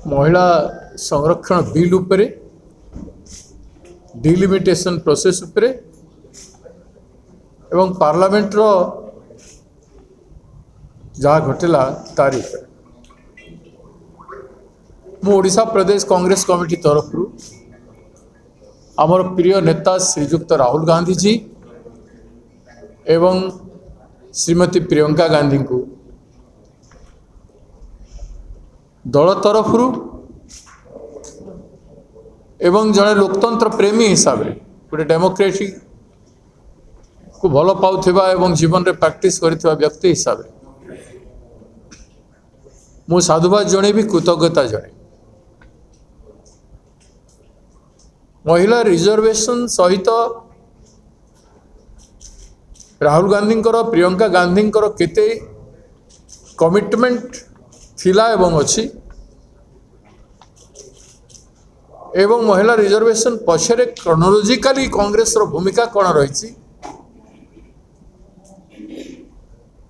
महिला संरक्षण बिल उपरे डिलिमिटेशन प्रोसेस उपरे एवं पार्लियामेंट रो जहाँ घटला तारीख मु ओडिशा प्रदेश कांग्रेस कमिटी तरफ आमर प्रिय नेता श्रीजुक्त राहुल गांधी जी एवं श्रीमती प्रियंका गांधी को दल तरफ एवं जड़े लोकतंत्र प्रेमी हिसाब से गोटे डेमोक्रेटिक को भल पाउथिबा एवं जीवन रे प्रैक्टिस करथिबा व्यक्ति हिसाब से मु साधुवाद जणे भी कृतज्ञता जणे महिला रिजर्वेशन सहित राहुल गांधी प्रियंका गांधी केते कमिटमेंट थिला एवं अछि एवं महिला रिजर्वेशन पछरे क्रोनोलॉजिकली कांग्रेस रो भूमिका कौन रही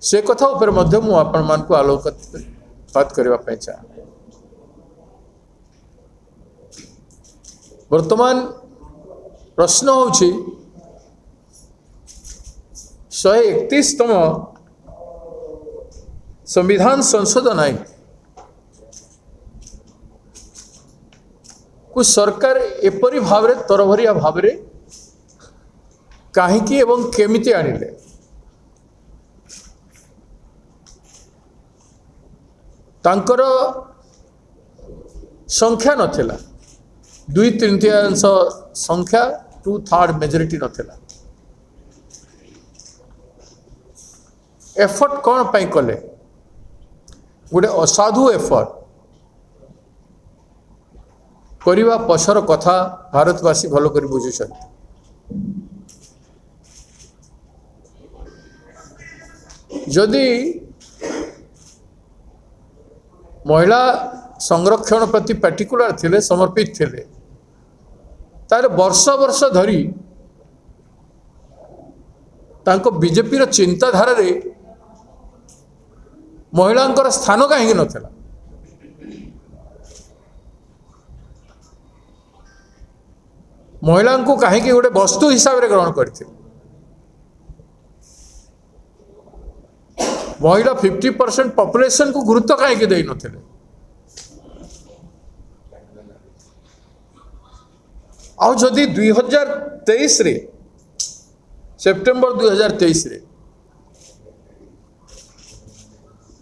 से कथा उपर मध्य मु आपण मान को आलोकपात करबा पे चाहे वर्तमान प्रश्न होछि 131तम संविधान संशोधन आईन को सरकार एपरी भाव रे तरभरिया भाव रे काहेकि एवं केमिति आनिले तांकर संख्या नथिला 2/3 संख्या 2/3 मेजोरिटी नथिला एफर्ट कौन पाई कले गोटे असाधु एफर्ट करवा पछर कथा भारतवासी भल कर बुझुछन जदि महिला संरक्षण प्रति पर्टिकुलर थिले समर्पित थिले तार वर्ष वर्ष धरी तांको बीजेपी रो चिंताधारा रे महिलांकर स्थान कहीं नथिला महिला को कहीं गोटे वस्तु हिसाब से ग्रहण करते महिला 50% पॉपुलेशन को गुरुत्व कहीं दे नथिले आउ जदि 2023 रे सेप्टेम्बर 2023 रे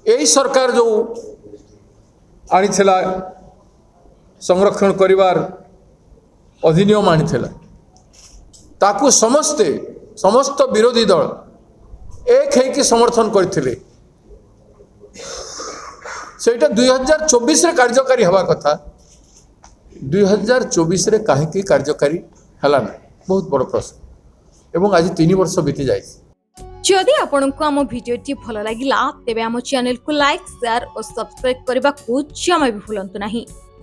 यही सरकार जो आनी संरक्षण करिवार अधिनियम आनी ताकू समस्त विरोधी दल एक है कि समर्थन करथिले सेटा 2024 रे कार्यकारी हवा कथा 2024 रे काहे कार्यकारी हला ना बहुत बड़ प्रश्न एवं आज 3 वर्ष बीती जाए जदि आपंक आम भिडी भल लगा तेब आम चैनल को लाइक शेयर और सब्सक्राइब करने को जमा भी भूलु नहीं।